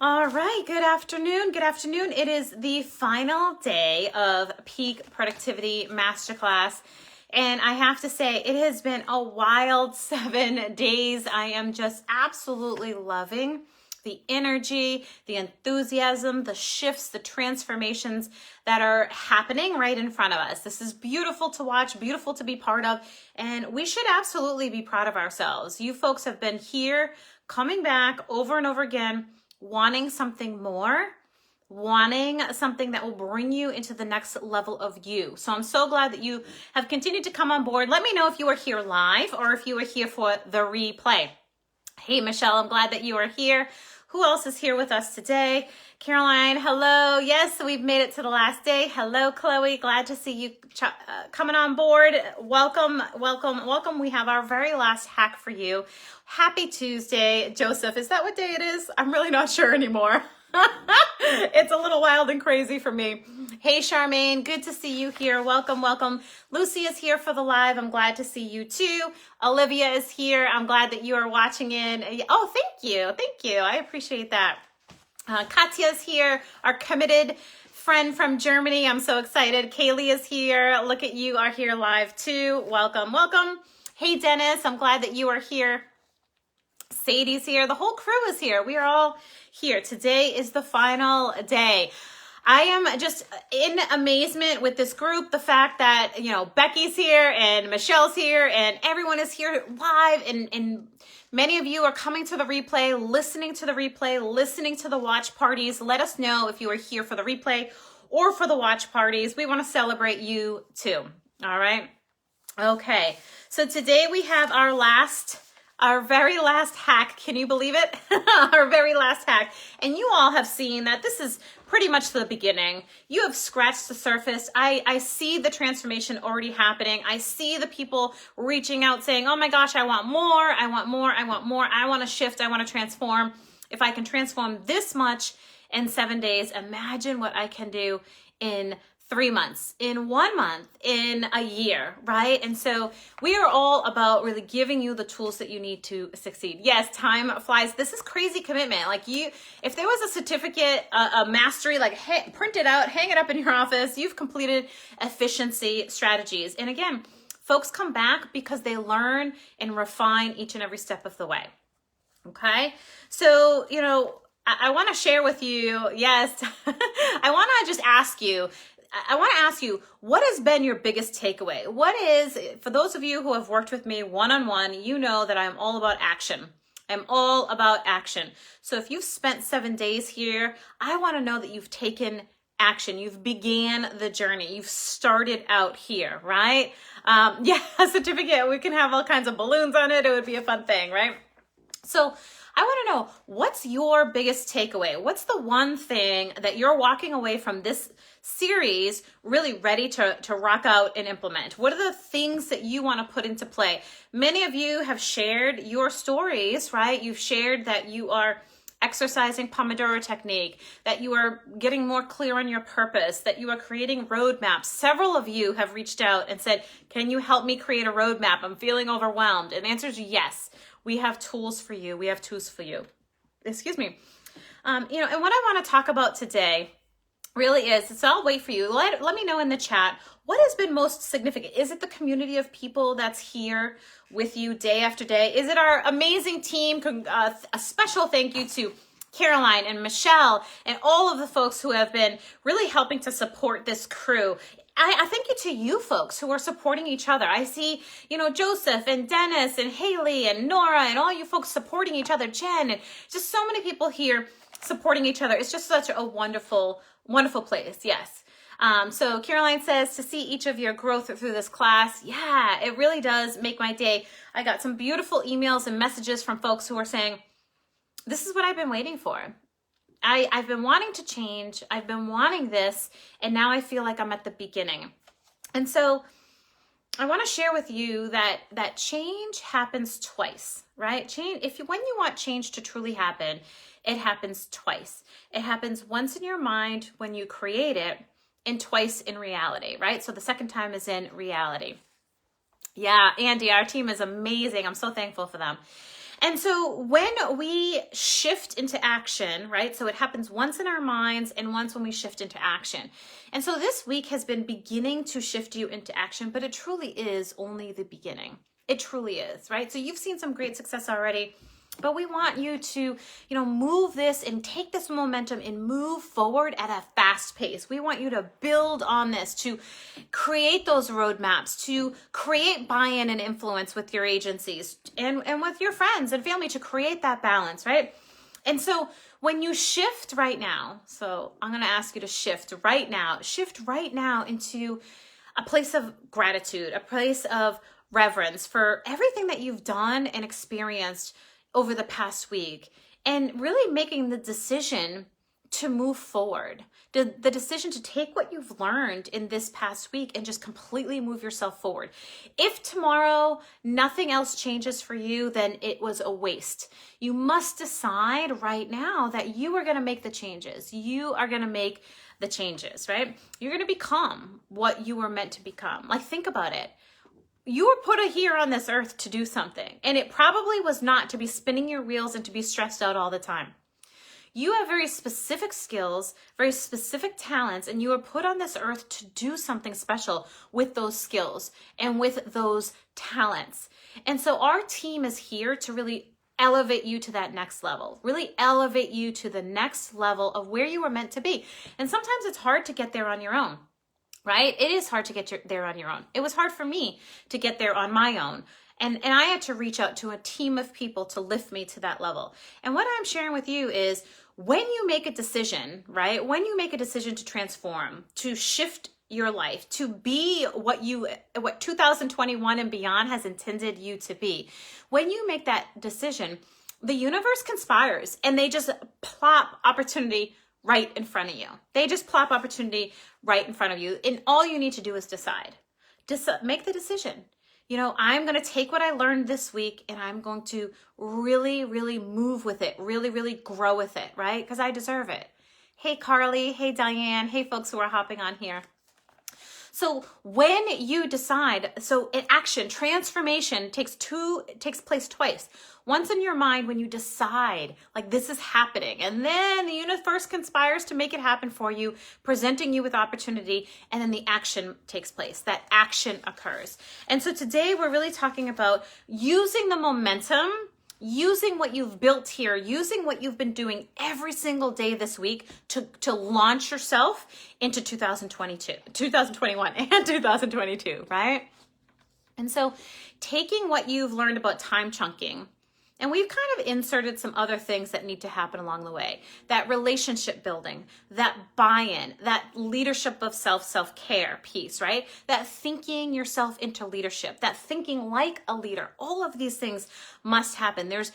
All right, good afternoon. Good afternoon. It is the final day of Peak Productivity Masterclass. And I have to say, it has been a wild 7 days. I am just absolutely loving the energy, the enthusiasm, the shifts, the transformations that are happening right in front of us. This is beautiful to watch, beautiful to be part of, and we should absolutely be proud of ourselves. You folks have been here, coming back over and over again, wanting something more, wanting something that will bring you into the next level of you. So I'm so glad that you have continued to come on board. Let me know if you are here live or if you are here for the replay. Hey, Michelle, I'm glad that you are here. Who else is here with us today? Caroline, hello. Yes, we've made it to the last day. Hello, Chloe. Glad to see you coming on board. Welcome, welcome, welcome. We have our very last hack for you. Happy Tuesday. Joseph, is that what day it is? I'm really not sure anymore. It's a little wild and crazy for me. Hey, Charmaine, good to see you here. Welcome, welcome. Lucy is here for the live. I'm glad to see you too. Olivia is here. I'm glad that you are watching in. Oh, thank you. Thank you. I appreciate that. Katya is here, our committed friend from Germany. I'm so excited. Kaylee is here. Look at you are here live too. Welcome, welcome. Hey, Dennis, I'm glad that you are here. Sadie's here. The whole crew is here. We are all here. Today is the final day. I am just in amazement with this group. The fact that, Becky's here and Michelle's here and everyone is here live and many of you are coming to the replay, listening to the replay, listening to the watch parties. Let us know if you are here for the replay or for the watch parties. We want to celebrate you too. All right. Okay. So today we have our very last hack. Can you believe it? Our very last hack. And you all have seen that this is pretty much the beginning. You have scratched the surface. I see the transformation already happening. I see the people reaching out saying, oh my gosh, I want more. I want more. I want more. I want to shift. I want to transform. If I can transform this much in 7 days, imagine what I can do in 3 months, in 1 month, in a year, right? And so we are all about really giving you the tools that you need to succeed. Yes, time flies. This is crazy commitment. If there was a certificate, a mastery, print it out, hang it up in your office, you've completed efficiency strategies. And again, folks come back because they learn and refine each and every step of the way. Okay. So, I want to share with you, yes, I want to just ask you, what has been your biggest takeaway? For those of you who have worked with me one-on-one, you know that I'm all about action. I'm all about action. So if you've spent 7 days here, I want to know that you've taken action. You've began the journey. You've started out here, right? A certificate. We can have all kinds of balloons on it. It would be a fun thing, right? So I want to know, what's your biggest takeaway? What's the one thing that you're walking away from this series really ready to rock out and implement? What are the things that you want to put into play? Many of you have shared your stories, right? You've shared that you are exercising Pomodoro technique, that you are getting more clear on your purpose, that you are creating roadmaps. Several of you have reached out and said, can you help me create a roadmap? I'm feeling overwhelmed. And the answer is yes. We have tools for you. We have tools for you. Excuse me. And what I want to talk about today really is, so I'll wait for you. Let me know in the chat, what has been most significant? Is it the community of people that's here with you day after day? Is it our amazing team? A special thank you to Caroline and Michelle and all of the folks who have been really helping to support this crew. I thank you to you folks who are supporting each other. I see, Joseph and Dennis and Haley and Nora and all you folks supporting each other, Jen, and just so many people here supporting each other. It's just such a wonderful, wonderful place. Yes. So Caroline says, to see each of your growth through this class. Yeah, it really does make my day. I got some beautiful emails and messages from folks who are saying, this is what I've been waiting for. I've been wanting to change. I've been wanting this, and now I feel like I'm at the beginning. And so I want to share with you that change happens twice, right? When you want change to truly happen, it happens twice. It happens once in your mind when you create it, and twice in reality, right? So the second time is in reality. Yeah, Andy, our team is amazing. I'm so thankful for them. And so when we shift into action, right? So it happens once in our minds and once when we shift into action. And so this week has been beginning to shift you into action, but it truly is only the beginning. It truly is, right? So you've seen some great success already, but we want you to, move this and take this momentum and move forward at a fast pace. We want you to build on this, to create those roadmaps, to create buy-in and influence with your agencies and with your friends and family, to create that balance, right? And so when you shift right now, so I'm going to ask you to shift right now into a place of gratitude, a place of reverence for everything that you've done and experienced over the past week, and really making the decision to move forward, the decision to take what you've learned in this past week and just completely move yourself forward. If tomorrow nothing else changes for you, then it was a waste. You must decide right now that you are going to make the changes. You are going to make the changes, right? You're going to become what you were meant to become. Like, think about it. You were put here on this earth to do something, and it probably was not to be spinning your wheels and to be stressed out all the time. You have very specific skills, very specific talents, and you were put on this earth to do something special with those skills and with those talents. And so our team is here to really elevate you to that next level, really elevate you to the next level of where you were meant to be. And sometimes it's hard to get there on your own. Right? It is hard to get there on your own. It was hard for me to get there on my own. And I had to reach out to a team of people to lift me to that level. And what I'm sharing with you is when you make a decision, right? When you make a decision to transform, to shift your life, to be what 2021 and beyond has intended you to be. When you make that decision, the universe conspires and they just plop opportunity right in front of you. They just plop opportunity right in front of you. And all you need to do is decide. Make the decision. I'm going to take what I learned this week and I'm going to really, really move with it, really, really grow with it, right? Because I deserve it. Hey, Carly. Hey, Diane. Hey, folks who are hopping on here. So when you decide, so in action, transformation takes place twice. Once in your mind when you decide, like, this is happening, and then the universe conspires to make it happen for you, presenting you with opportunity, and then the action takes place. That action occurs. And so today we're really talking about using the momentum, using what you've built here, using what you've been doing every single day this week to launch yourself into 2021 and 2022, right? And so taking what you've learned about time chunking, and we've kind of inserted some other things that need to happen along the way. That relationship building, that buy-in, that leadership of self-care piece, right? That thinking yourself into leadership, that thinking like a leader. All of these things must happen. There's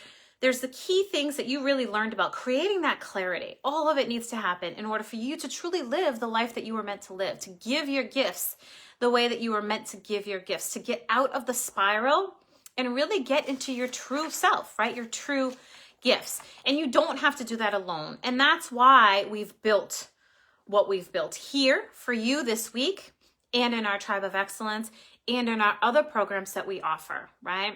the key things that you really learned about creating that clarity. All of it needs to happen in order for you to truly live the life that you were meant to live, to give your gifts the way that you were meant to give your gifts, to get out of the spiral and really get into your true self, right? Your true gifts. And you don't have to do that alone. And that's why we've built what we've built here for you this week and in our Tribe of Excellence and in our other programs that we offer, right?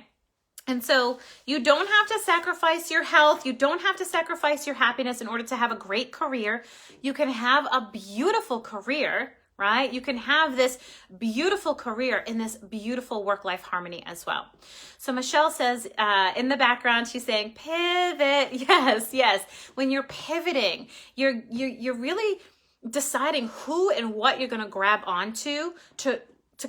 And so you don't have to sacrifice your health. You don't have to sacrifice your happiness in order to have a great career. You can have a beautiful career, right? You can have this beautiful career in this beautiful work-life harmony as well. So Michelle says in the background, she's saying pivot. Yes. When you're pivoting, you're really deciding who and what you're going to grab onto to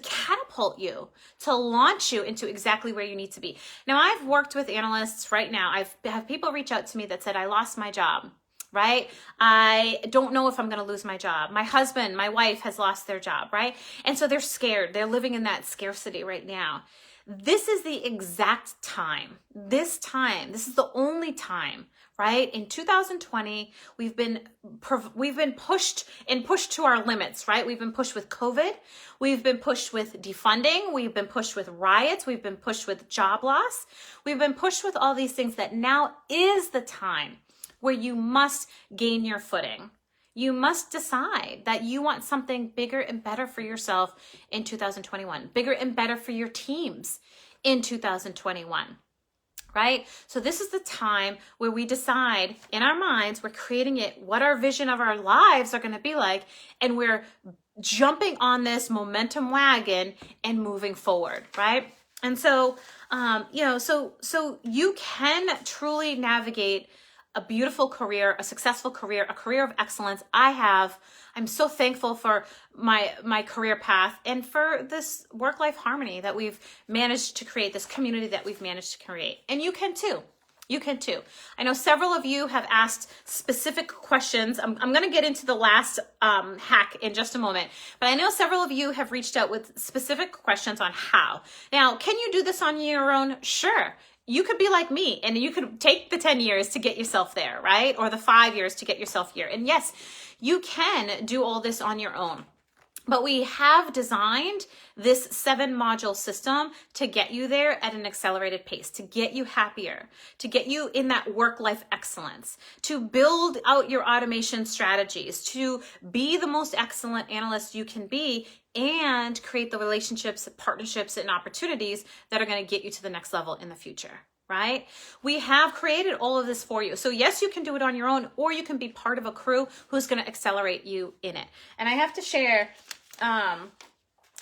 catapult you, to launch you into exactly where you need to be. Now, I've worked with analysts right now. I have people reach out to me that said, I lost my job. Right? I don't know if I'm going to lose my job. My husband, my wife has lost their job, right? And so they're scared. They're living in that scarcity right now. This is the exact time. This is the only time, right? In 2020, we've been pushed to our limits, right? We've been pushed with COVID. We've been pushed with defunding. We've been pushed with riots. We've been pushed with job loss. We've been pushed with all these things that now is the time where you must gain your footing. You must decide that you want something bigger and better for yourself in 2021, bigger and better for your teams in 2021. right? So this is the time where we decide in our minds, we're creating it, what our vision of our lives are going to be like, and we're jumping on this momentum wagon and moving forward, right? And so, so you can truly navigate a beautiful career, a successful career, a career of excellence. I'm so thankful for my career path and for this work-life harmony that we've managed to create, this community that we've managed to create. And you can too. You can too. I know several of you have asked specific questions. I'm going to get into the last hack in just a moment, but I know several of you have reached out with specific questions on how. Now, can you do this on your own? Sure. You could be like me and you could take the 10 years to get yourself there, right? Or the 5 years to get yourself here. And yes, you can do all this on your own. But we have designed this 7-module system to get you there at an accelerated pace, to get you happier, to get you in that work-life excellence, to build out your automation strategies, to be the most excellent analyst you can be, and create the relationships, partnerships, and opportunities that are going to get you to the next level in the future. Right? We have created all of this for you. So yes, you can do it on your own, or you can be part of a crew who's going to accelerate you in it. And I have to share,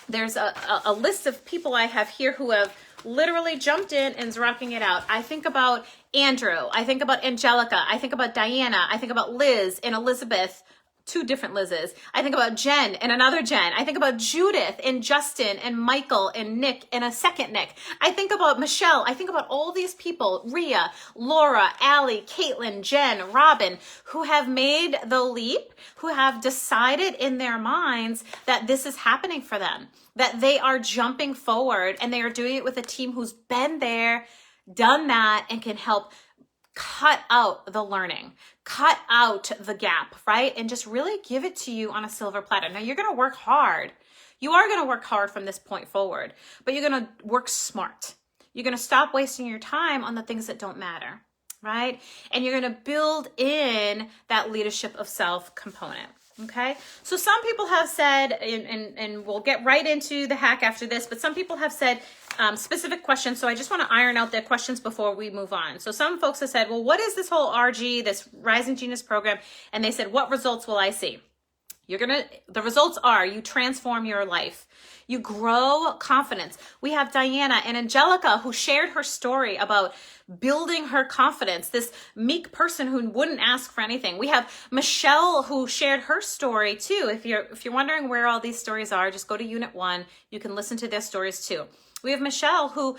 there's a list of people I have here who have literally jumped in and is rocking it out. I think about Andrew. I think about Angelica. I think about Diana. I think about Liz and Elizabeth. 2 different Liz's. I think about Jen and another Jen. I think about Judith and Justin and Michael and Nick and a second Nick. I think about Michelle. I think about all these people, Rhea, Laura, Allie, Caitlin, Jen, Robin, who have made the leap, who have decided in their minds that this is happening for them, that they are jumping forward and they are doing it with a team who's been there, done that, and can help cut out the learning, cut out the gap, right? And just really give it to you on a silver platter. Now you're going to work hard. You are going to work hard from this point forward, but you're going to work smart. You're going to stop wasting your time on the things that don't matter, right? And you're going to build in that leadership of self component. Okay. So some people have said, and we'll get right into the hack after this, but some people have said specific questions. So I just want to iron out their questions before we move on. So some folks have said, well, what is this whole RG, this Rising Genius program? And they said, what results will I see? The results are you transform your life. You grow confidence. We have Diana and Angelica who shared her story about building her confidence, this meek person who wouldn't ask for anything. We have Michelle who shared her story too. If you're wondering where all these stories are, just go to Unit 1. You can listen to their stories too. We have Michelle who,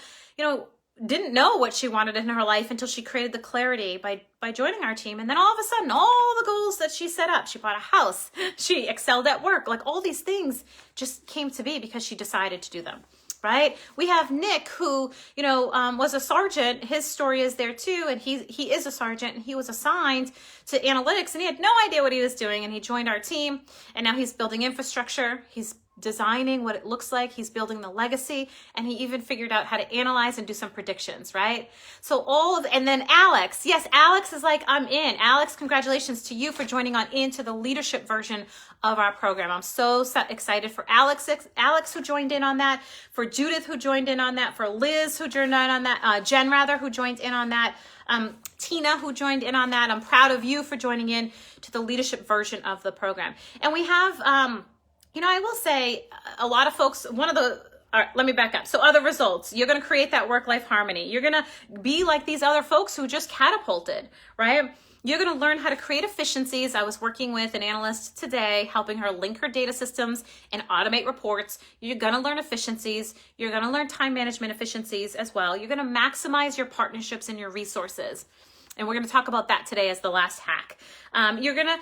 didn't know what she wanted in her life until she created the clarity by joining our team. And then all of a sudden, all the goals that she set up, she bought a house, she excelled at work, like all these things just came to be because she decided to do them, right? We have Nick who, was a sergeant. His story is there too. And he is a sergeant and he was assigned to analytics and he had no idea what he was doing. And he joined our team and now he's building infrastructure. He's designing what it looks like. He's building the legacy and he even figured out how to analyze and do some predictions, right? So and then Alex, yes, Alex is like, I'm in. Alex, congratulations to you for joining on into the leadership version of our program. I'm so excited for Alex who joined in on that, for Judith who joined in on that, for Liz who joined in on that, Jen rather who joined in on that, Tina who joined in on that. I'm proud of you for joining in to the leadership version of the program. And we have, I will say a lot of folks, let me back up. So other results, you're going to create that work-life harmony. You're going to be like these other folks who just catapulted, right? You're going to learn how to create efficiencies. I was working with an analyst today, helping her link her data systems and automate reports. You're going to learn efficiencies. You're going to learn time management efficiencies as well. You're going to maximize your partnerships and your resources. And we're going to talk about that today as the last hack. You're going to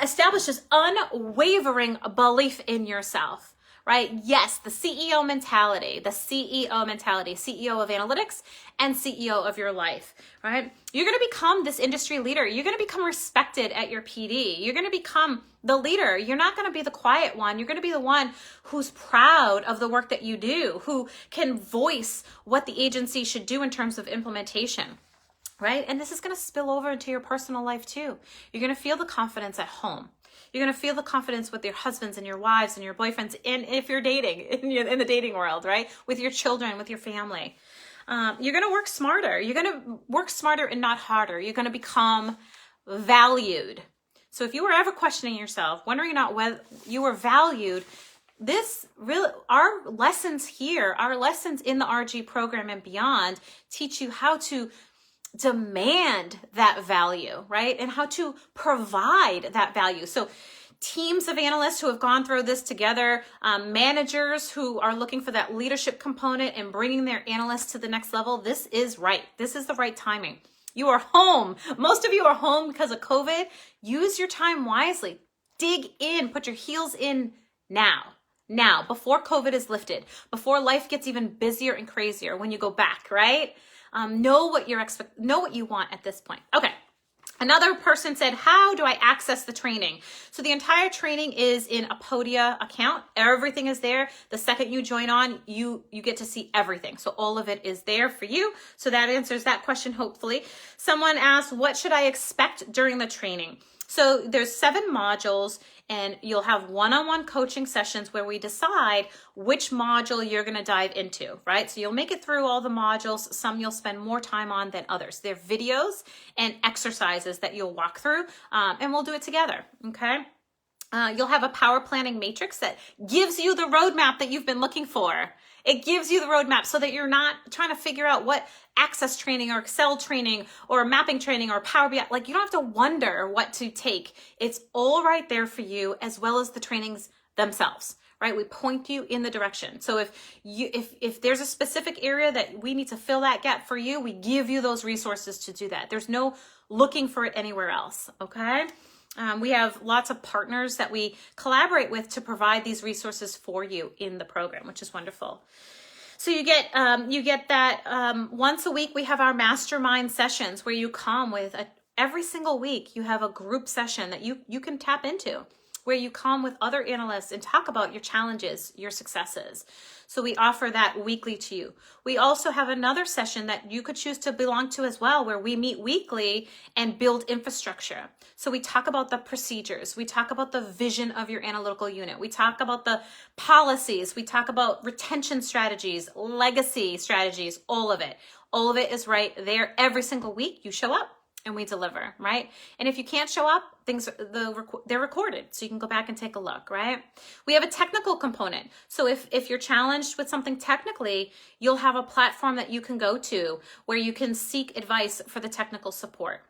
establish this unwavering belief in yourself, right? Yes, the CEO mentality, CEO of analytics and CEO of your life, right? You're going to become this industry leader. You're going to become respected at your PD. You're going to become the leader. You're not going to be the quiet one. You're going to be the one who's proud of the work that you do, who can voice what the agency should do in terms of implementation. Right? And this is going to spill over into your personal life too. You're going to feel the confidence at home. You're going to feel the confidence with your husbands and your wives and your boyfriends, and if you're dating in the dating world, right? With your children, with your family. You're going to work smarter. You're going to work smarter and not harder. You're going to become valued. So if you were ever questioning yourself, wondering not whether you were valued, our lessons here, our lessons in the RG program and beyond teach you how to demand that value, right? And how to provide that value. So teams of analysts who have gone through this together, managers who are looking for that leadership component and bringing their analysts to the next level, this is right. This is the right timing. You are home. Most of you are home because of COVID. Use your time wisely. Dig in, put your heels in now, before COVID is lifted, before life gets even busier and crazier when you go back, right? Know what you want at this point. Okay. Another person said, how do I access the training? So the entire training is in a Podia account. Everything is there. The second you join on, you get to see everything. So all of it is there for you. So that answers that question, hopefully. Someone asked, what should I expect during the training? So there's 7 modules, and you'll have one-on-one coaching sessions where we decide which module you're going to dive into, right? So you'll make it through all the modules. Some you'll spend more time on than others. They're videos and exercises that you'll walk through, and we'll do it together, okay? You'll have a power planning matrix that gives you the roadmap that you've been looking for. It gives you the roadmap so that you're not trying to figure out what Access training or Excel training or mapping training or Power BI, like you don't have to wonder what to take. It's all right there for you, as well as the trainings themselves, right? We point you in the direction. So if there's a specific area that we need to fill that gap for you, we give you those resources to do that. There's no looking for it anywhere else, okay? We have lots of partners that we collaborate with to provide these resources for you in the program, which is wonderful. So you get that once a week. We have our mastermind sessions where you come with every single week. You have a group session that you can tap into, where you come with other analysts and talk about your challenges, your successes. So we offer that weekly to you. We also have another session that you could choose to belong to as well, where we meet weekly and build infrastructure. So we talk about the procedures. We talk about the vision of your analytical unit. We talk about the policies. We talk about retention strategies, legacy strategies, all of it. All of it is right there every single week. You show up and we deliver, right? And if you can't show up, they're recorded, so you can go back and take a look, right? We have a technical component. So if you're challenged with something technically, you'll have a platform that you can go to where you can seek advice for the technical support,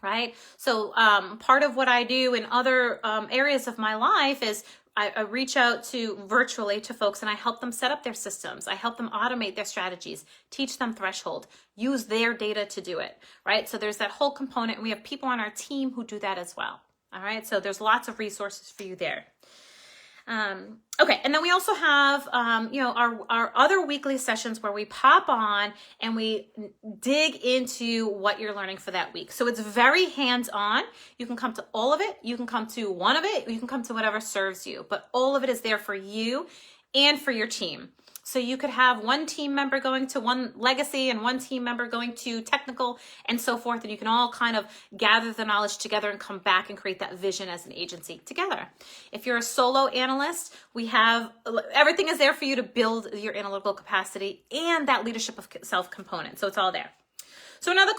right? So part of what I do in other areas of my life is I reach out virtually to folks, and I help them set up their systems. I help them automate their strategies, teach them threshold, use their data to do it, right? So there's that whole component, and we have people on our team who do that as well, all right? So there's lots of resources for you there. Okay, and then we also have, our other weekly sessions where we pop on and we dig into what you're learning for that week. So it's very hands-on. You can come to all of it. You can come to one of it. You can come to whatever serves you, but all of it is there for you and for your team. So you could have one team member going to one legacy and one team member going to technical and so forth. And you can all kind of gather the knowledge together and come back and create that vision as an agency together. If you're a solo analyst, we have everything is there for you to build your analytical capacity and that leadership of self component. So it's all there. So another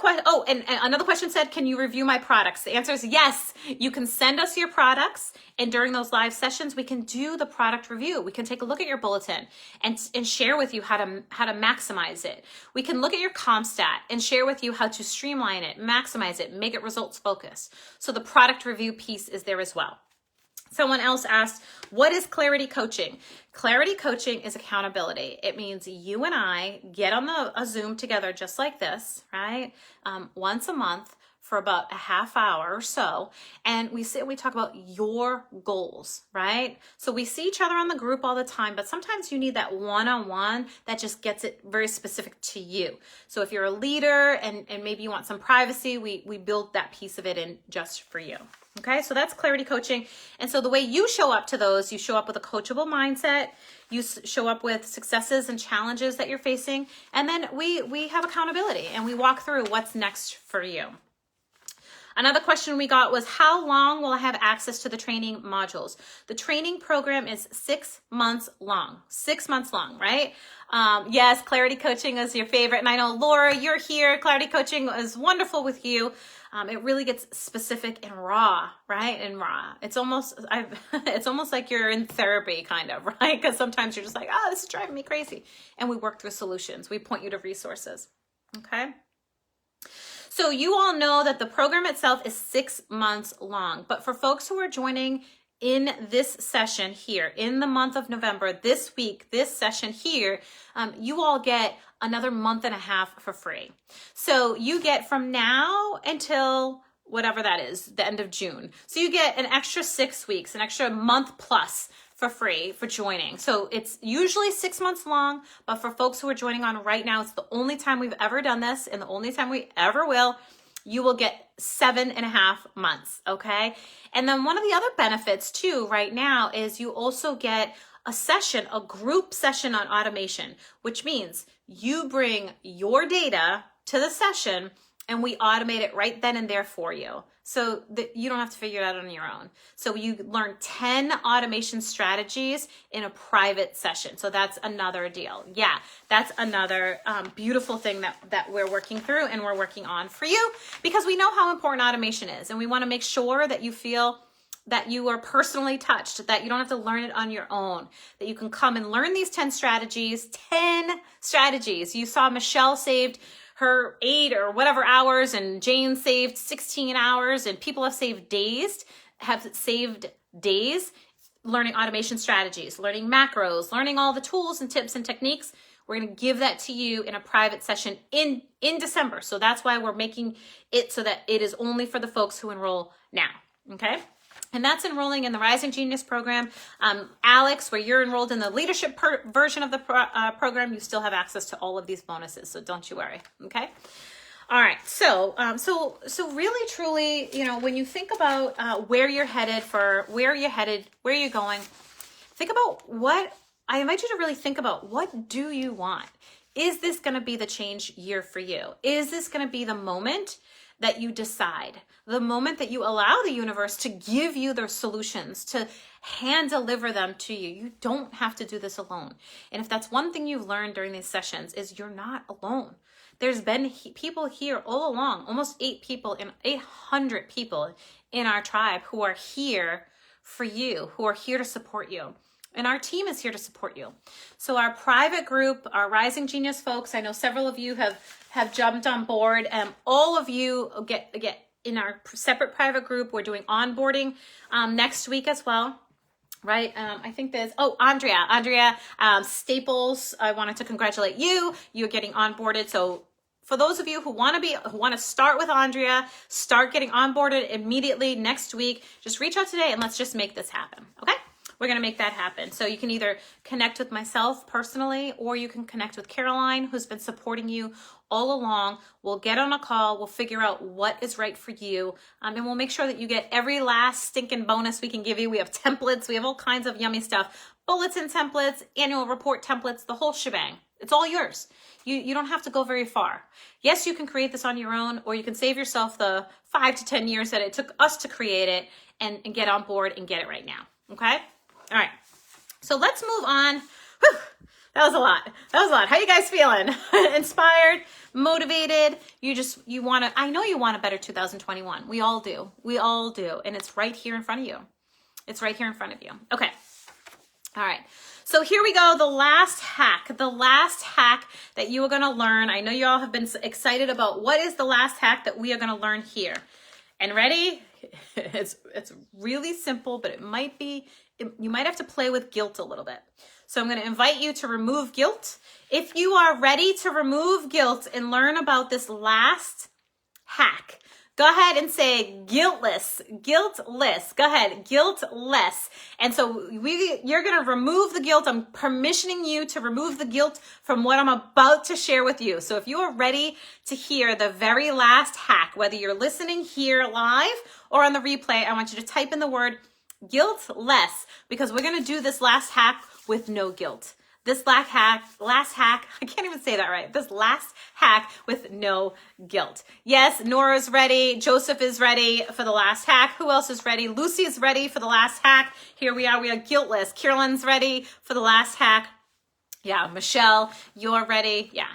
question said, can you review my products? The answer is yes. You can send us your products, and during those live sessions, we can do the product review. We can take a look at your bulletin and share with you how to maximize it. We can look at your ComStat and share with you how to streamline it, maximize it, make it results focused. So the product review piece is there as well. Someone else asked, what is clarity coaching? Clarity coaching is accountability. It means you and I get on a Zoom together just like this, right? Once a month for about a half hour or so. And we sit and we talk about your goals, right? So we see each other on the group all the time, but sometimes you need that one-on-one that just gets it very specific to you. So if you're a leader and maybe you want some privacy, we build that piece of it in just for you. Okay, so that's clarity coaching. And so the way you show up to those, you show up with a coachable mindset, you show up with successes and challenges that you're facing, and then we have accountability and we walk through what's next for you. Another question we got was, how long will I have access to the training modules? The training program is 6 months long. 6 months long, right? Yes, Clarity Coaching is your favorite. And I know, Laura, you're here. Clarity Coaching is wonderful with you. It really gets specific and raw, right? And raw. It's almost like you're in therapy, kind of, right? Because sometimes you're just like, oh, this is driving me crazy. And we work through solutions. We point you to resources, okay? So you all know that the program itself is 6 months long. But for folks who are joining in this session here, in the month of November, this week, this session here, you all get another month and a half for free. So you get from now until whatever that is, the end of June. So you get an extra 6 weeks, an extra month plus for free for joining. So it's usually 6 months long, but for folks who are joining on right now, it's the only time we've ever done this and the only time we ever will. You will get 7.5 months, okay? And then one of the other benefits too right now is you also get a session, a group session on automation, which means you bring your data to the session and we automate it right then and there for you. So that you don't have to figure it out on your own. So you learn 10 automation strategies in a private session. So that's another deal. Yeah, that's another beautiful thing that we're working through and we're working on for you, because we know how important automation is. And we want to make sure that you feel that you are personally touched, that you don't have to learn it on your own, that you can come and learn these 10 strategies. 10 strategies. You saw Michelle saved her 8 or whatever hours, and Jane saved 16 hours, and people have saved days learning automation strategies, learning macros, learning all the tools and tips and techniques. We're going to give that to you in a private session in December. So that's why we're making it so that it is only for the folks who enroll now. Okay. And that's enrolling in the Rising Genius program. Alex, where you're enrolled in the leadership version of the program, you still have access to all of these bonuses. So don't you worry. Okay. All right. So really, truly, you know, when you think about where you're headed, where you're going, think about I invite you to really think about, what do you want? Is this going to be the change year for you? Is this going to be the moment that you decide, the moment that you allow the universe to give you their solutions, to hand deliver them to you? You don't have to do this alone. And if that's one thing you've learned during these sessions, is you're not alone. There's been people here all along, almost 800 people in our tribe who are here for you, who are here to support you. And our team is here to support you. So our private group, our Rising Genius folks, I know several of you have jumped on board, and all of you get in our separate private group. We're doing onboarding next week as well, right? I think there's, Andrea Staples, I wanted to congratulate you. You're getting onboarded. So for those of you who want to start with Andrea, start getting onboarded immediately next week, just reach out today and let's just make this happen, okay? We're going to make that happen. So you can either connect with myself personally, or you can connect with Caroline, who's been supporting you all along. We'll get on a call. We'll figure out what is right for you. And we'll make sure that you get every last stinking bonus we can give you. We have templates. We have all kinds of yummy stuff. Bulletin templates, annual report templates, the whole shebang. It's all yours. You don't have to go very far. Yes, you can create this on your own, or you can save yourself the 5 to 10 years that it took us to create it and get on board and get it right now. Okay? All right, so let's move on. Whew, that was a lot. How you guys feeling? Inspired, motivated? I know you want a better 2021. We all do. And it's right here in front of you. Okay. All right. So here we go. The last hack that you are going to learn. I know you all have been excited about what is the last hack that we are going to learn here. And ready? It's really simple, but you might have to play with guilt a little bit. So I'm going to invite you to remove guilt. If you are ready to remove guilt and learn about this last hack, go ahead and say guiltless. Go ahead, guiltless. And so you're going to remove the guilt. I'm permissioning you to remove the guilt from what I'm about to share with you. So if you are ready to hear the very last hack, whether you're listening here live or on the replay, I want you to type in the word guiltless, because we're going to do this last hack with no guilt. This last hack, I can't even say that right. This last hack with no guilt. Yes, Nora's ready. Joseph is ready for the last hack. Who else is ready? Lucy is ready for the last hack. Here we are. We are guiltless. Carolyn's ready for the last hack. Yeah, Michelle, you're ready. Yeah.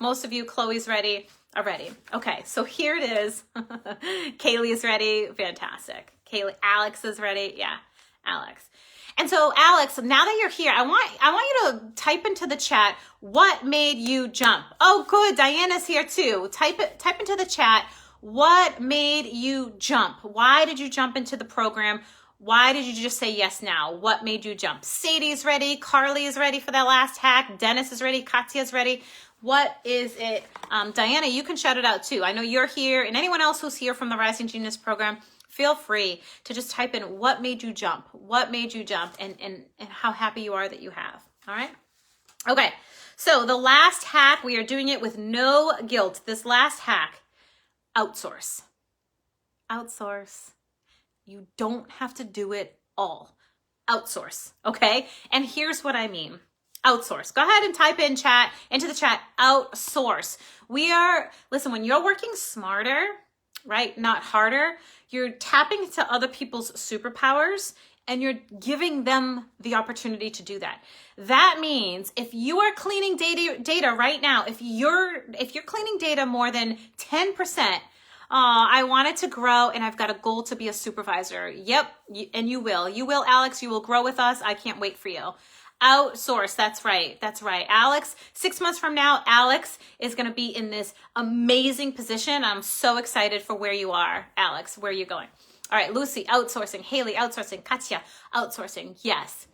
Most of you, Chloe's ready. Are ready. Okay, so here it is. Kaylee is ready. Fantastic. Kaylee, Alex is ready. Yeah, Alex. And so Alex, now that you're here, I want you to type into the chat what made you jump. Oh, good. Diana's here too. Type into the chat what made you jump. Why did you jump into the program? Why did you just say yes now? What made you jump? Sadie's ready. Carly is ready for that last hack. Dennis is ready. Katya's ready. What is it? Diana, you can shout it out too. I know you're here, and anyone else who's here from the Rising Genius program, feel free to just type in what made you jump. What made you jump, and how happy you are that you have. All right? Okay, so the last hack, we are doing it with no guilt. This last hack, outsource. Outsource. You don't have to do it all. Outsource, okay? And here's what I mean. Outsource. Go ahead and type into the chat, outsource. Listen, when you're working smarter, right, not harder, you're tapping into other people's superpowers and you're giving them the opportunity to do that. That means if you are cleaning data right now, if you're cleaning data more than 10%, I want it to grow and I've got a goal to be a supervisor. Yep, and you will. You will, Alex. You will grow with us. I can't wait for you. Outsource. That's right. Alex, 6 months from now, Alex is going to be in this amazing position. I'm so excited for where you are, Alex, where you're going. All right, Lucy, outsourcing. Haley, outsourcing. Katya, outsourcing. Yes.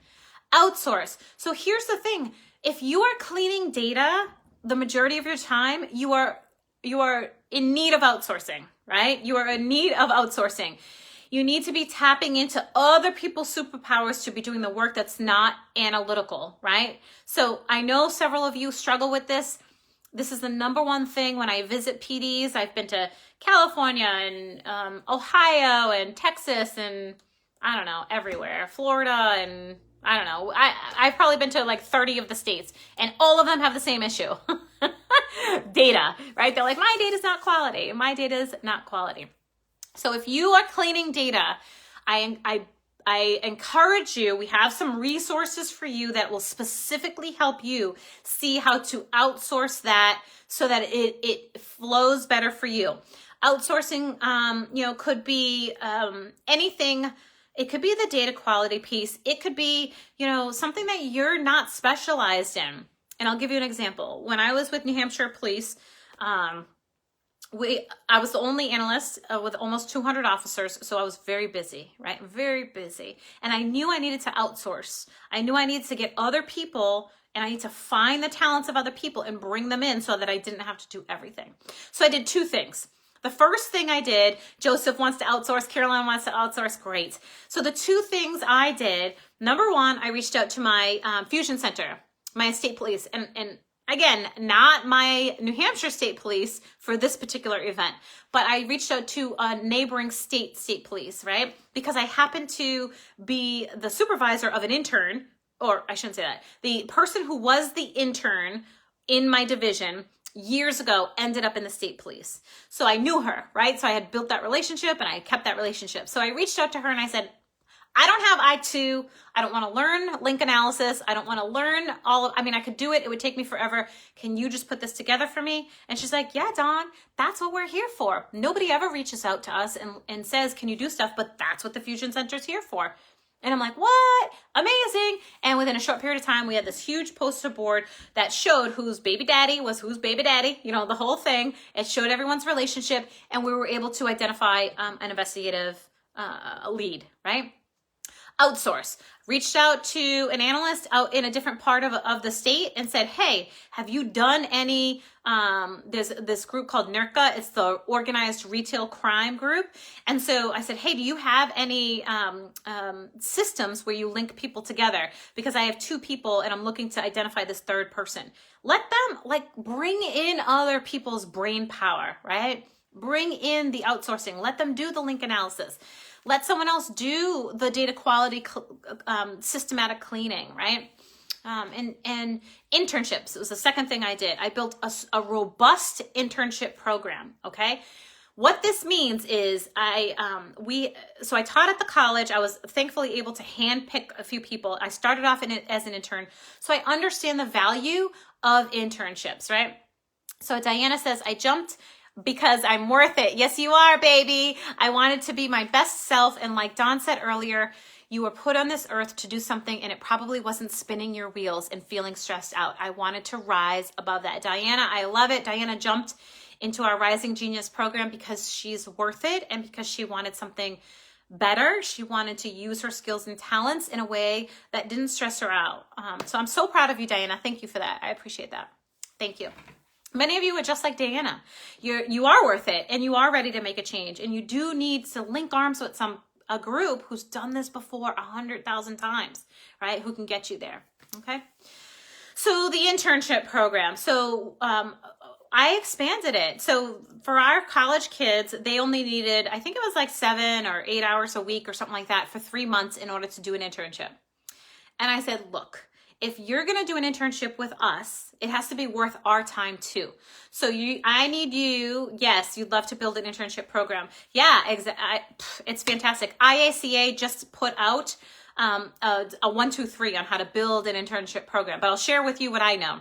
Outsource. So here's the thing. If you are cleaning data the majority of your time, you are in need of outsourcing, right? You are in need of outsourcing. You need to be tapping into other people's superpowers to be doing the work that's not analytical, right? So I know several of you struggle with this. This is the number one thing when I visit PDs. I've been to California and Ohio and Texas and I don't know, everywhere, Florida and I don't know. I've probably been to like 30 of the states and all of them have the same issue. Data, right? They're like, my data is not quality. My data is not quality. So if you are cleaning data, I encourage you, we have some resources for you that will specifically help you see how to outsource that so that it flows better for you. Outsourcing, could be anything. It could be the data quality piece. It could be, something that you're not specialized in. And I'll give you an example. When I was with New Hampshire Police, I was the only analyst with almost 200 officers, so I was very busy, right? Very busy. And I knew I needed to outsource. I knew I needed to get other people and I need to find the talents of other people and bring them in so that I didn't have to do everything. So I did two things. The first thing I did, Joseph wants to outsource, Caroline wants to outsource, great. So the two things I did, number one, I reached out to my fusion center, my state police, and again, not my New Hampshire State Police for this particular event, but I reached out to a neighboring state police, right? Because I happened to be the supervisor of an intern, or I shouldn't say that, the person who was the intern in my division years ago ended up in the state police. So I knew her, right? So I had built that relationship and I kept that relationship. So I reached out to her and I said, I don't have I2. I don't want to learn link analysis. I don't want to learn I could do it. It would take me forever. Can you just put this together for me? And she's like, yeah, Dawn, that's what we're here for. Nobody ever reaches out to us and says, can you do stuff? But that's what the Fusion Center's here for. And I'm like, what? Amazing. And within a short period of time, we had this huge poster board that showed whose baby daddy was whose baby daddy, the whole thing. It showed everyone's relationship. And we were able to identify an investigative lead, right? Outsource. Reached out to an analyst out in a different part of the state and said, hey, have you done any, there's this group called NERCA, it's the Organized Retail Crime Group. And so I said, hey, do you have any systems where you link people together? Because I have two people and I'm looking to identify this third person. Let them bring in other people's brain power, right? Bring in the outsourcing. Let them do the link analysis. Let someone else do the data quality systematic cleaning, right? And internships was the second thing I did. I built a robust internship program. Okay. What this means is I taught at the college. I was thankfully able to handpick a few people. I started off as an intern. So I understand the value of internships, right? So Diana says, I jumped because I'm worth it. Yes, you are, baby. I wanted to be my best self. And like Dawn said earlier, you were put on this earth to do something, and it probably wasn't spinning your wheels and feeling stressed out. I wanted to rise above that. Diana, I love it. Diana jumped into our Rising Genius program because she's worth it and because she wanted something better. She wanted to use her skills and talents in a way that didn't stress her out. So I'm so proud of you, Diana. Thank you for that. I appreciate that. Thank you. Many of you are just like Diana. You are worth it, and you are ready to make a change, and you do need to link arms with a group who's done this before 100,000 times, right? Who can get you there, okay? So the internship program. So I expanded it. So for our college kids, they only needed, I think it was like 7 or 8 hours a week or something like that for 3 months in order to do an internship. And I said, look, if you're going to do an internship with us, it has to be worth our time too. So I need you. Yes, you'd love to build an internship program. Yeah, it's fantastic. IACA just put out a 1, 2, 3 on how to build an internship program. But I'll share with you what I know,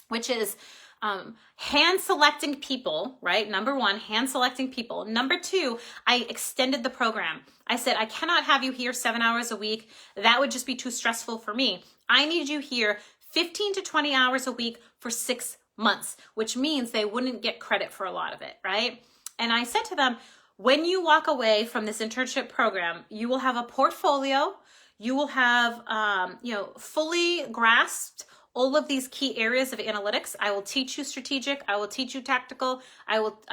which is hand selecting people, right? Number 1, hand selecting people. Number 2, I extended the program. I said, I cannot have you here 7 hours a week. That would just be too stressful for me. I need you here 15 to 20 hours a week for 6 months, which means they wouldn't get credit for a lot of it, right? And I said to them, when you walk away from this internship program, you will have a portfolio. You will have, fully grasped all of these key areas of analytics. I will teach you strategic. I will teach you tactical.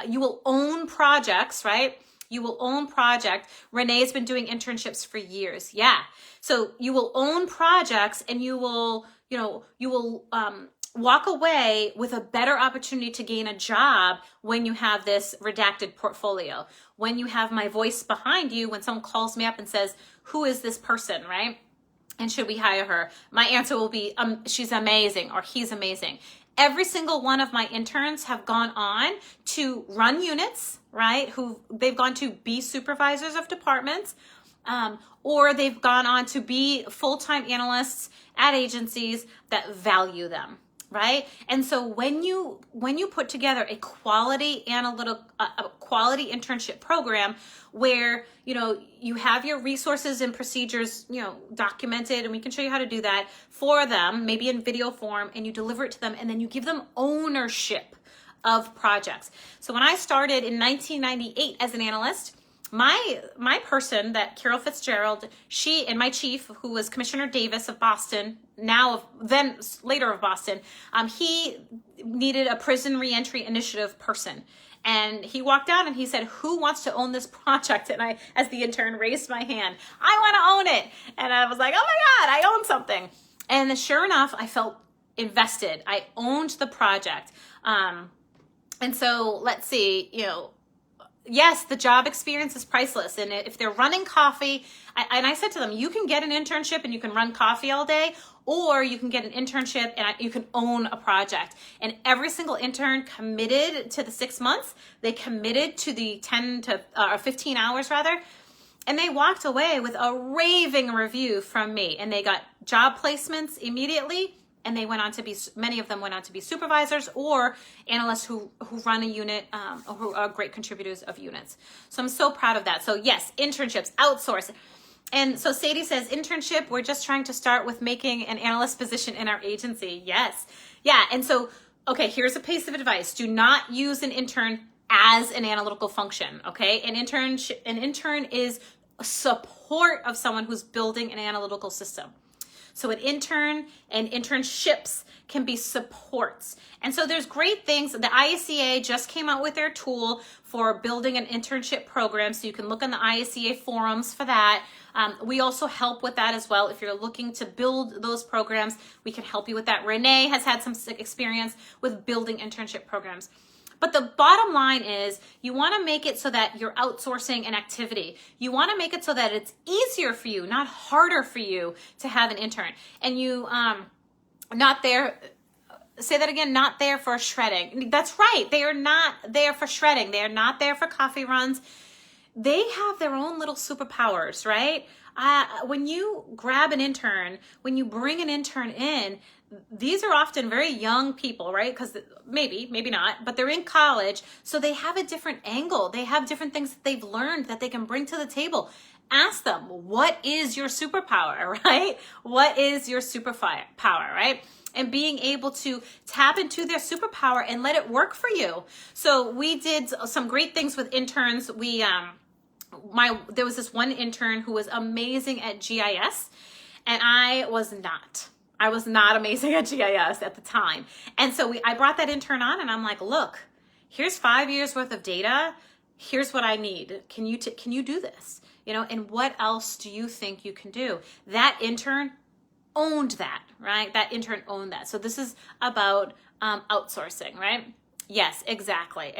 You will own projects, right? You will own project. Renee's been doing internships for years. Yeah. So you will own projects, and you will walk away with a better opportunity to gain a job when you have this redacted portfolio. When you have my voice behind you, when someone calls me up and says, who is this person, right? And should we hire her? My answer will be, she's amazing, or he's amazing. Every single one of my interns have gone on to run units, right? They've gone to be supervisors of departments, or they've gone on to be full-time analysts at agencies that value them, right? And so when you put together a quality quality internship program where, you have your resources and procedures, documented, and we can show you how to do that for them, maybe in video form, and you deliver it to them, and then you give them ownership of projects. So when I started in 1998 as an analyst, my person, that Carol Fitzgerald, she and my chief, who was Commissioner Davis of Boston, later of Boston, he needed a prison reentry initiative person. And he walked out and he said, who wants to own this project? And I, as the intern, raised my hand. I want to own it. And I was like, oh my God, I own something. And sure enough, I felt invested. I owned the project. And so let's see, yes, the job experience is priceless. And if they're running coffee, and I said to them, you can get an internship and you can run coffee all day, or you can get an internship and you can own a project. And every single intern committed to the 6 months. They committed to the 15 hours rather. And they walked away with a raving review from me. And they got job placements immediately. And they went on to be, many of them went on to be supervisors or analysts who run a unit, or who are great contributors of units. So I'm so proud of that. So yes, internships, outsource. And so Sadie says, internship, we're just trying to start with making an analyst position in our agency. Yes. Yeah. And so, okay, here's a piece of advice. Do not use an intern as an analytical function. Okay. An intern is support of someone who's building an analytical system. So an intern and internships can be supports. And so there's great things. The IACA just came out with their tool for building an internship program. So you can look on the IACA forums for that. We also help with that as well. If you're looking to build those programs, we can help you with that. Renee has had some experience with building internship programs. But the bottom line is you want to make it so that you're outsourcing an activity. You want to make it so that it's easier for you, not harder for you to have an intern. And you not there. Say that again, not there for shredding. That's right. They are not there for shredding. They are not there for coffee runs. They have their own little superpowers, right? When you grab an intern, when you bring an intern in, these are often very young people, right? Because maybe not, but they're in college. So they have a different angle. They have different things that they've learned that they can bring to the table. Ask them, what is your superpower, right? What is your superpower, right? And being able to tap into their superpower and let it work for you. So we did some great things with interns. There was this one intern who was amazing at GIS, and I was not. I was not amazing at GIS at the time. And so I brought that intern on, and I'm like, look, here's 5 years worth of data. Here's what I need. Can you do this? And what else do you think you can do? That intern owned that, right? That intern owned that. So this is about outsourcing, right? Yes, exactly.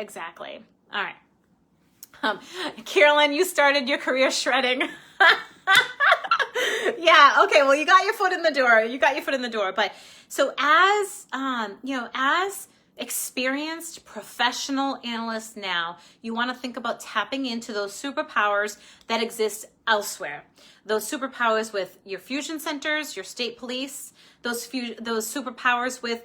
All right. Carolyn, you started your career shredding. Yeah, okay, well, you got your foot in the door. But so as, as experienced professional analysts now, you want to think about tapping into those superpowers that exist elsewhere. Those superpowers with your fusion centers, your state police, those superpowers with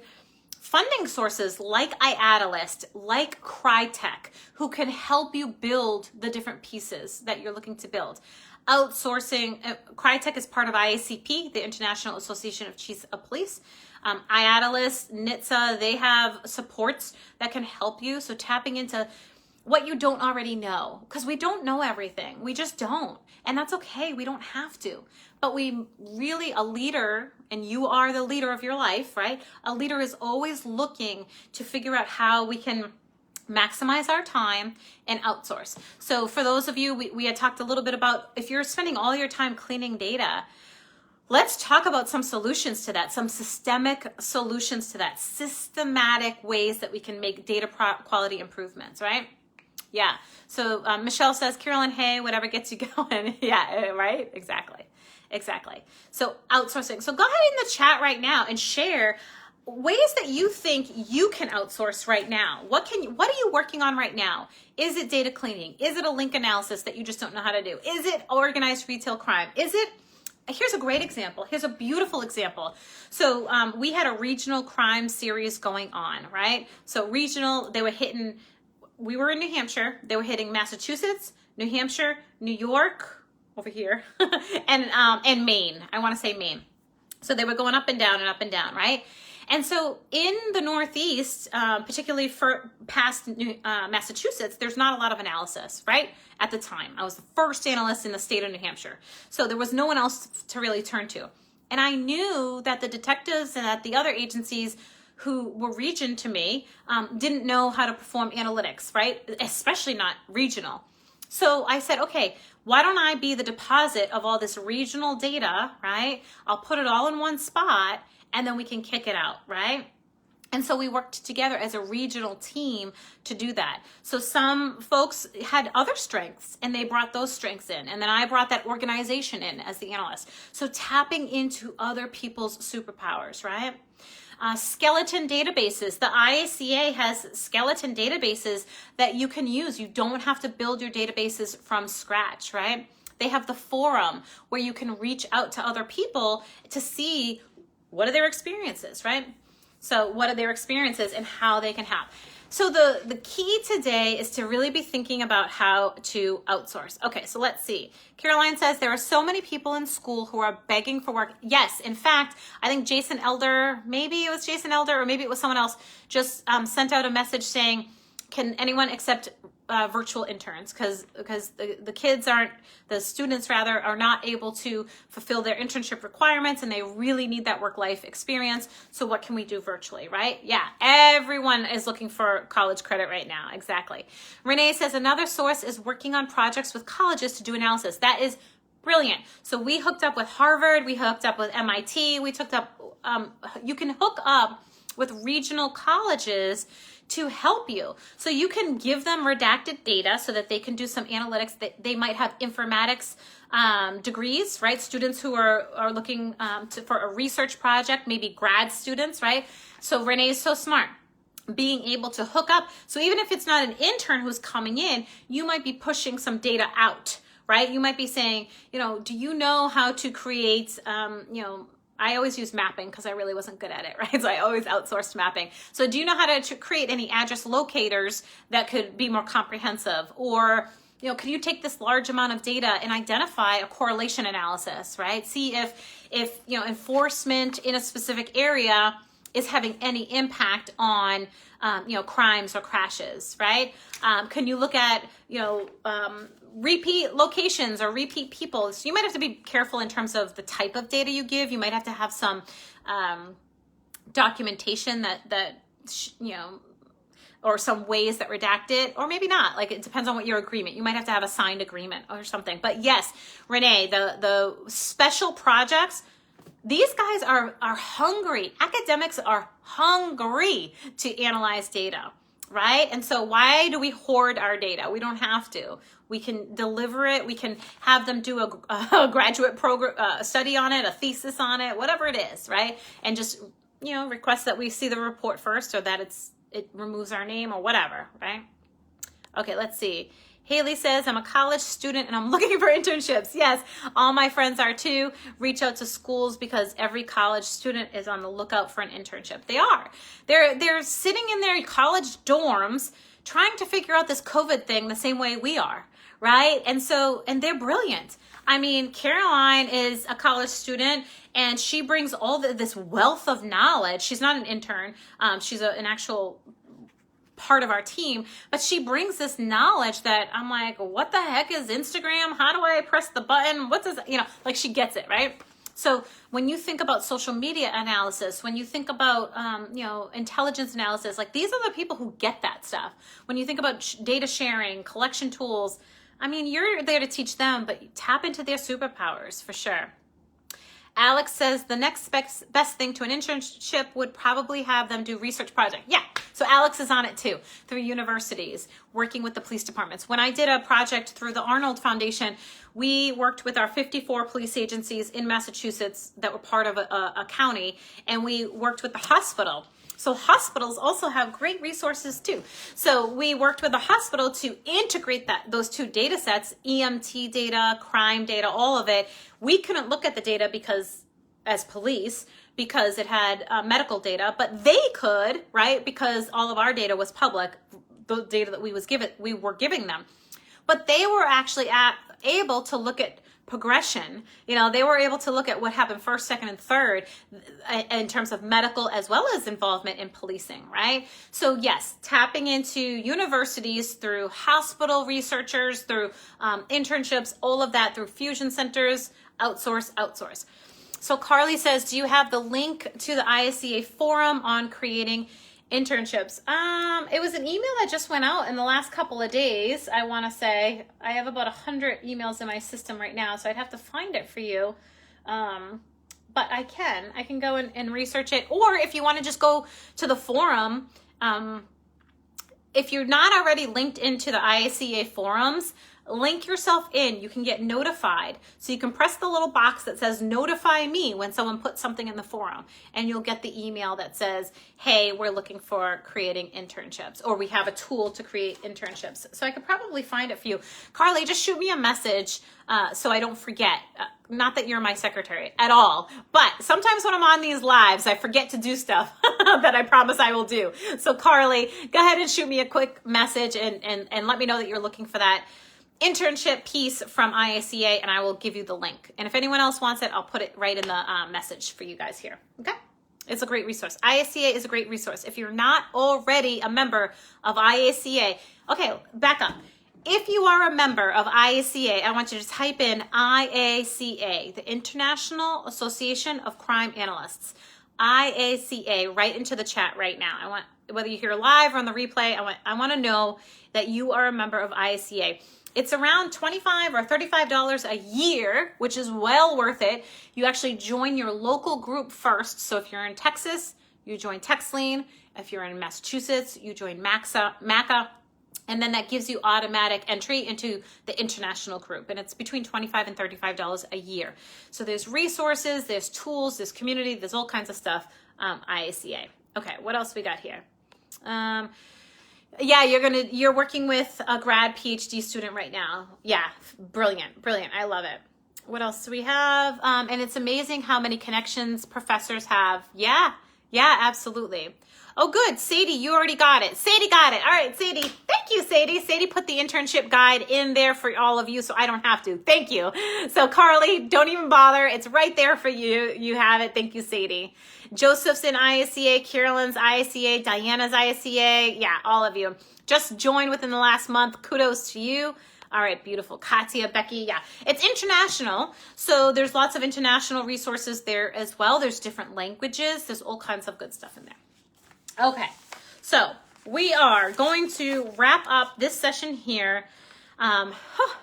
funding sources like IADList, like Crytek, who can help you build the different pieces that you're looking to build. Outsourcing, Crytek is part of IACP, the International Association of Chiefs of Police. IADList, NHTSA, they have supports that can help you. So tapping into what you don't already know, because we don't know everything. We just don't. And that's okay. We don't have to. But a leader, and you are the leader of your life, right? A leader is always looking to figure out how we can maximize our time and outsource. So for those of you, we had talked a little bit about if you're spending all your time cleaning data, let's talk about some solutions to that, some systemic solutions to that, systematic ways that we can make data quality improvements, right? Yeah. So Michelle says, Carolyn, hey, whatever gets you going. Yeah, right? Exactly. So outsourcing. So go ahead in the chat right now and share ways that you think you can outsource right now. What are you working on right now? Is it data cleaning? Is it a link analysis that you just don't know how to do? Is it organized retail crime? Here's a great example. Here's a beautiful example. So we had a regional crime series going on, right? So regional, we were in New Hampshire. They were hitting Massachusetts, New Hampshire, New York, over here, and Maine. I want to say Maine. So they were going up and down, right? And so in the Northeast, particularly for past Massachusetts, there's not a lot of analysis, right? At the time, I was the first analyst in the state of New Hampshire. So there was no one else to really turn to. And I knew that the detectives and that the other agencies who were region to me didn't know how to perform analytics, right? Especially not regional. So I said, okay, why don't I be the deposit of all this regional data, right? I'll put it all in one spot and then we can kick it out, right? And so we worked together as a regional team to do that. So some folks had other strengths and they brought those strengths in. And then I brought that organization in as the analyst. So tapping into other people's superpowers, right? Skeleton databases. The IACA has skeleton databases that you can use. You don't have to build your databases from scratch, right? They have the forum where you can reach out to other people to see what are their experiences, right? So what are their experiences and how they can help. So the key today is to really be thinking about how to outsource. Okay, so let's see. Caroline says there are so many people in school who are begging for work. Yes, in fact, I think Jason Elder, maybe it was Jason Elder or maybe it was someone else, just sent out a message saying, can anyone accept virtual interns? Because the students are not able to fulfill their internship requirements and they really need that work-life experience. So what can we do virtually, right? Yeah, everyone is looking for college credit right now. Exactly. Renee says another source is working on projects with colleges to do analysis. That is brilliant. So we hooked up with Harvard, we hooked up with MIT, we hooked up, you can hook up with regional colleges to help you. So you can give them redacted data so that they can do some analytics. That they might have informatics degrees, right? Students who are looking for a research project, maybe grad students, right? So Renee is so smart. Being able to hook up. So even if it's not an intern who's coming in, you might be pushing some data out, right? You might be saying, do you know how to create, I always use mapping because I really wasn't good at it, right? So I always outsourced mapping. So do you know how to create any address locators that could be more comprehensive? Or, can you take this large amount of data and identify a correlation analysis, right? See if enforcement in a specific area is having any impact on, crimes or crashes, right? Can you look at, repeat locations or repeat people? So you might have to be careful in terms of the type of data you give. You might have to have some documentation that or some ways that redact it, or maybe not. Like, it depends on what your agreement. You might have to have a signed agreement or something. But yes, Renee, the special projects, these guys are hungry. Academics are hungry to analyze data, right? And so why do we hoard our data? We don't have to. We can deliver it. We can have them do a graduate program, study on it, a thesis on it, whatever it is, right? And just, request that we see the report first, or that it removes our name or whatever, right? Okay, let's see. Haley says, I'm a college student and I'm looking for internships. Yes, all my friends are too. Reach out to schools because every college student is on the lookout for an internship. They are. They're sitting in their college dorms trying to figure out this COVID thing the same way we are, right? And they're brilliant. I mean, Caroline is a college student and she brings all this wealth of knowledge. She's not an intern. She's an actual part of our team, but she brings this knowledge that I'm like, what the heck is Instagram? How do I press the button? What does, like, she gets it, right? So when you think about social media analysis, when you think about, intelligence analysis, like, these are the people who get that stuff. When you think about data sharing, collection tools, I mean, you're there to teach them, but tap into their superpowers for sure. Alex says the next best thing to an internship would probably have them do research project. Yeah, so Alex is on it too, through universities, working with the police departments. When I did a project through the Arnold Foundation, we worked with our 54 police agencies in Massachusetts that were part of a county, and we worked with the hospital. So hospitals also have great resources too. So we worked with the hospital to integrate those two data sets, EMT data, crime data, all of it. We couldn't look at the data as police, because it had medical data, but they could, right? Because all of our data was public, the data that we were giving them. But they were actually able to look at progression. They were able to look at what happened first, second, and third in terms of medical as well as involvement in policing, right? So yes, tapping into universities through hospital researchers, through internships, all of that through fusion centers, outsource. So Carly says, do you have the link to the ISCA forum on creating internships? It was an email that just went out in the last couple of days. I want to say I have about 100 emails in my system right now, so I'd have to find it for you. But I can go and research it. Or if you want to just go to the forum, if you're not already linked into the ISCA forums, link yourself in. You can get notified. So you can press the little box that says notify me when someone puts something in the forum, and you'll get the email that says, hey, we're looking for creating internships, or we have a tool to create internships. So I could probably find it for you. Carly, just shoot me a message so I don't forget. Not that you're my secretary at all, but sometimes when I'm on these lives, I forget to do stuff that I promise I will do. So Carly, go ahead and shoot me a quick message and let me know that you're looking for that internship piece from ISCA, and I will give you the link. And if anyone else wants it, I'll put it right in the message for you guys here. Okay? It's a great resource. ISCA is a great resource. If you're not already a member of ISCA, okay, back up. If you are a member of IACA, I want you to type in IACA, the International Association of Crime Analysts. IACA right into the chat right now. I want, whether you're here live or on the replay, I want to know that you are a member of IACA. It's around $25 or $35 a year, which is well worth it. You actually join your local group first. So if you're in Texas, you join TextLane. If you're in Massachusetts, you join MACA. And then that gives you automatic entry into the international group. And it's between $25 and $35 a year. So there's resources, there's tools, there's community, there's all kinds of stuff, IACA. Okay, what else we got here? Yeah, you're working with a grad PhD student right now. Yeah, brilliant. I love it. What else do we have? And it's amazing how many connections professors have. Yeah, absolutely. Oh, good. Sadie, you already got it. Sadie got it. All right, Sadie. Thank you, Sadie. Sadie put the internship guide in there for all of you, so I don't have to. Thank you. So Carly, don't even bother. It's right there for you. You have it. Thank you, Sadie. Joseph's in IACA, Carolyn's IACA, Diana's IACA. Yeah, all of you. Just joined within the last month. Kudos to you. All right, beautiful. Katya, Becky, yeah. It's international, so there's lots of international resources there as well. There's different languages. There's all kinds of good stuff in there. Okay, so we are going to wrap up this session here.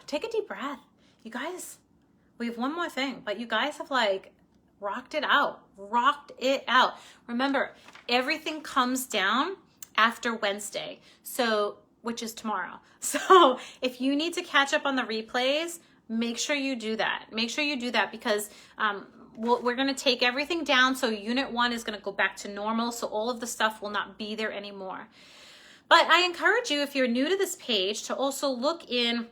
Take a deep breath. You guys, we have one more thing, but you guys have like rocked it out. Remember, everything comes down after Wednesday, which is tomorrow. So if you need to catch up on the replays, make sure you do that. Because we're going to take everything down. So unit 1 is going to go back to normal. So all of the stuff will not be there anymore. But I encourage you, if you're new to this page, to also look in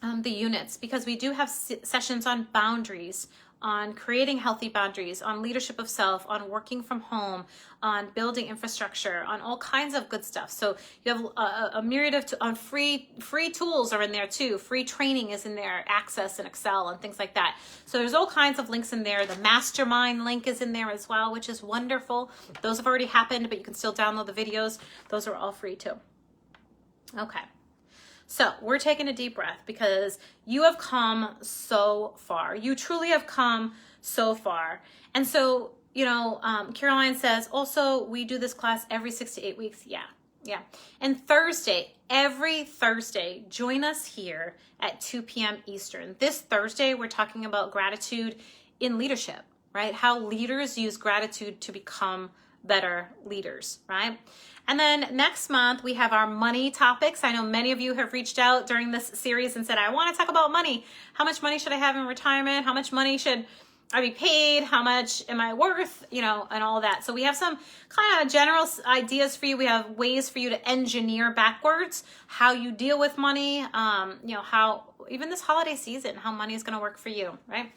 the units, because we do have sessions on boundaries, on creating healthy boundaries, on leadership of self, on working from home, on building infrastructure, on all kinds of good stuff. So you have a myriad of on free tools are in there too. Free training is in there, Access and Excel and things like that. So there's all kinds of links in there. The mastermind link is in there as well, which is wonderful. Those have already happened, but you can still download the videos. Those are all free too. Okay. So we're taking a deep breath because you have come so far. You truly have come so far. And so, Caroline says, also, we do this class every 6 to 8 weeks. Yeah. And every Thursday, join us here at 2 p.m. Eastern. This Thursday, we're talking about gratitude in leadership, right? How leaders use gratitude to become better leaders, right? And then next month, we have our money topics. I know many of you have reached out during this series and said, I want to talk about money. How much money should I have in retirement? How much money should I be paid? How much am I worth? And all that. So we have some kind of general ideas for you. We have ways for you to engineer backwards how you deal with money, how even this holiday season, how money is going to work for you, right?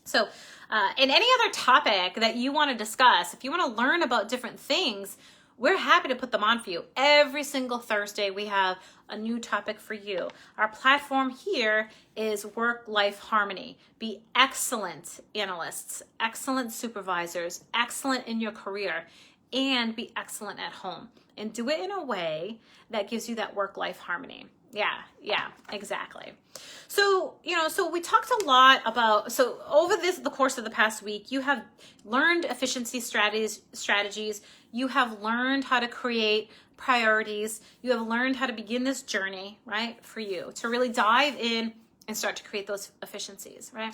So, and any other topic that you want to discuss, if you want to learn about different things, we're happy to put them on for you. Every single Thursday, we have a new topic for you. Our platform here is work-life harmony. Be excellent analysts, excellent supervisors, excellent in your career, and be excellent at home. And do it in a way that gives you that work-life harmony. Yeah, exactly. So, so we talked a lot about, so over the course of the past week, you have learned efficiency strategies. You have learned how to create priorities. You have learned how to begin this journey, right, for you to really dive in and start to create those efficiencies, right?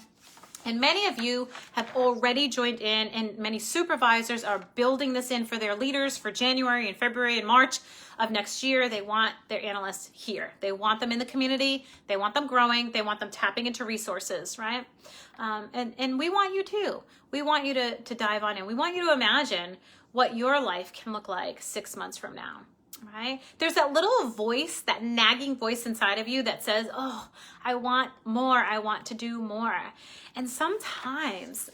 And many of you have already joined in, and many supervisors are building this in for their leaders for January and February and March of next year. They want their analysts here. They want them in the community. They want them growing. They want them tapping into resources, right? And we want you too. We want you to dive on in. We want you to imagine what your life can look like 6 months from now. Right? There's that little voice, that nagging voice inside of you that says, oh, I want more. I want to do more. And sometimes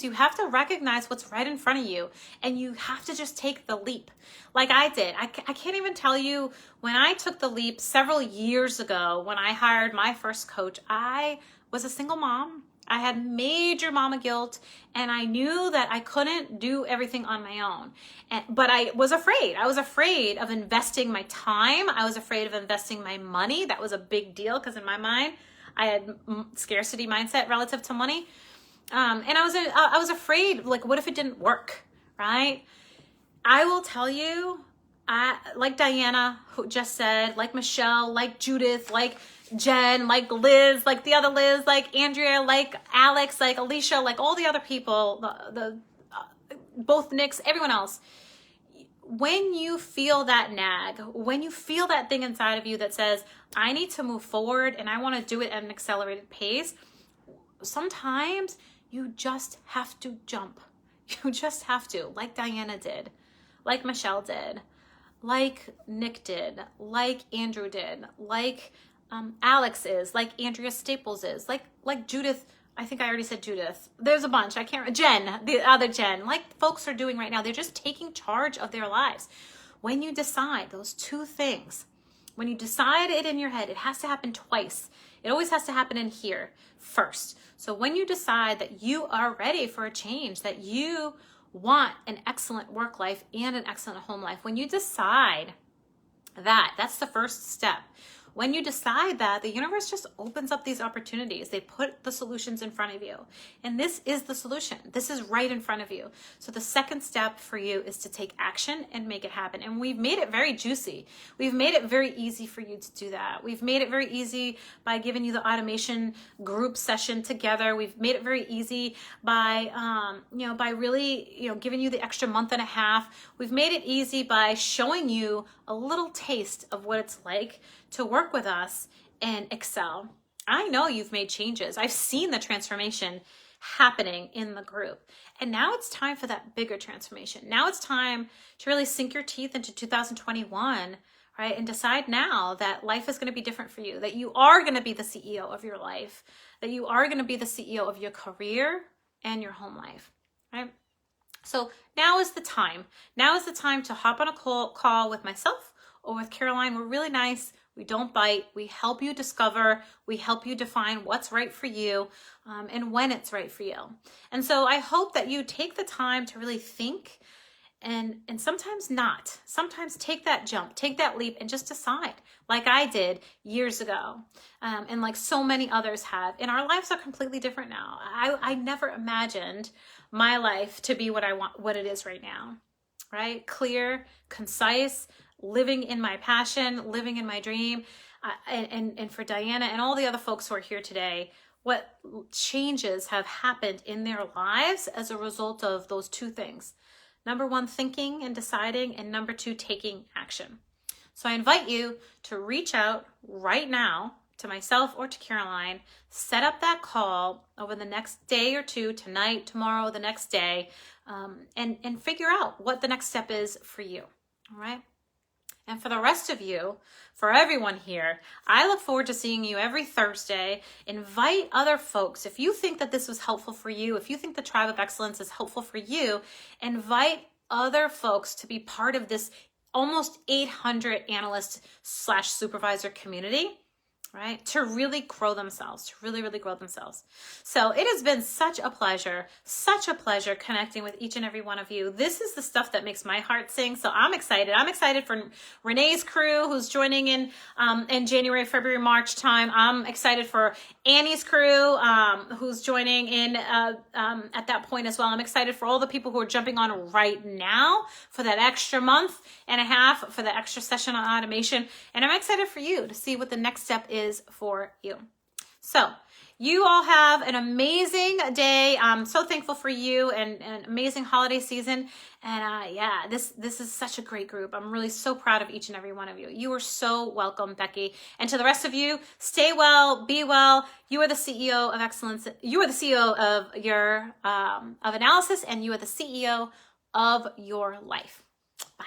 you have to recognize what's right in front of you, and you have to just take the leap like I did. I can't even tell you, when I took the leap several years ago, when I hired my first coach, I was a single mom. I had major mama guilt, and I knew that I couldn't do everything on my own. But I was afraid. I was afraid of investing my time. I was afraid of investing my money. That was a big deal because in my mind, I had scarcity mindset relative to money. And I was afraid, like, what if it didn't work, right? I will tell you, like Diana who just said, like Michelle, like Judith, like Jen, like Liz, like the other Liz, like Andrea, like Alex, like Alicia, like all the other people, both Nicks, everyone else. When you feel that nag, when you feel that thing inside of you that says, I need to move forward and I want to do it at an accelerated pace, sometimes you just have to jump. You just have to, like Diana did, like Michelle did, like Nick did, like Andrew did, like Alex is, like Andrea Staples is, like Judith. I think I already said Judith. There's a bunch. I can't. Jen, the other Jen, like folks are doing right now. They're just taking charge of their lives. When you decide those two things, when you decide it in your head, it has to happen twice. It always has to happen in here first. So when you decide that you are ready for a change, that you want an excellent work life and an excellent home life, when you decide that, that's the first step. When you decide that, the universe just opens up these opportunities. They put the solutions in front of you. And this is the solution. This is right in front of you. So the second step for you is to take action and make it happen. And we've made it very juicy. We've made it very easy for you to do that. We've made it very easy by giving you the automation group session together. We've made it very easy by, by really, giving you the extra month and a half. We've made it easy by showing you a little taste of what it's like to work with us and excel. I know you've made changes. I've seen the transformation happening in the group. And now it's time for that bigger transformation. Now it's time to really sink your teeth into 2021, right? And decide now that life is going to be different for you, that you are going to be the CEO of your life, that you are going to be the CEO of your career and your home life, right? So now is the time. Now is the time to hop on a call with myself or with Caroline. We're really nice. We don't bite. We help you discover. We help you define what's right for you and when it's right for you. And so I hope that you take the time to really think and sometimes not. Sometimes take that jump, take that leap and just decide like I did years ago and like so many others have. And our lives are completely different now. I never imagined my life to be what I want, what it is right now, right? Clear, concise, living in my passion, living in my dream. And for Diana and all the other folks who are here today, what changes have happened in their lives as a result of those two things. Number one, thinking and deciding, and number two, taking action. So I invite you to reach out right now to myself or to Caroline, set up that call over the next day or two, tonight, tomorrow, the next day, and figure out what the next step is for you, all right? And for the rest of you, for everyone here, I look forward to seeing you every Thursday. Invite other folks. If you think that this was helpful for you, if you think the Tribe of Excellence is helpful for you, invite other folks to be part of this almost 800 analyst / supervisor community, right? To really grow themselves, to really, really grow themselves. So it has been such a pleasure connecting with each and every one of you. This is the stuff that makes my heart sing. So I'm excited. I'm excited for Renee's crew who's joining in January, February, March time. I'm excited for Annie's crew who's joining in at that point as well. I'm excited for all the people who are jumping on right now for that extra month and a half for the extra session on automation. And I'm excited for you to see what the next step is for you. So you all have an amazing day. I'm so thankful for you and an amazing holiday season. And yeah, this is such a great group. I'm really so proud of each and every one of you. You are so welcome, Becky. And to the rest of you, stay well, be well. You are the CEO of excellence. You are the CEO of your of analysis, and you are the CEO of your life. Bye.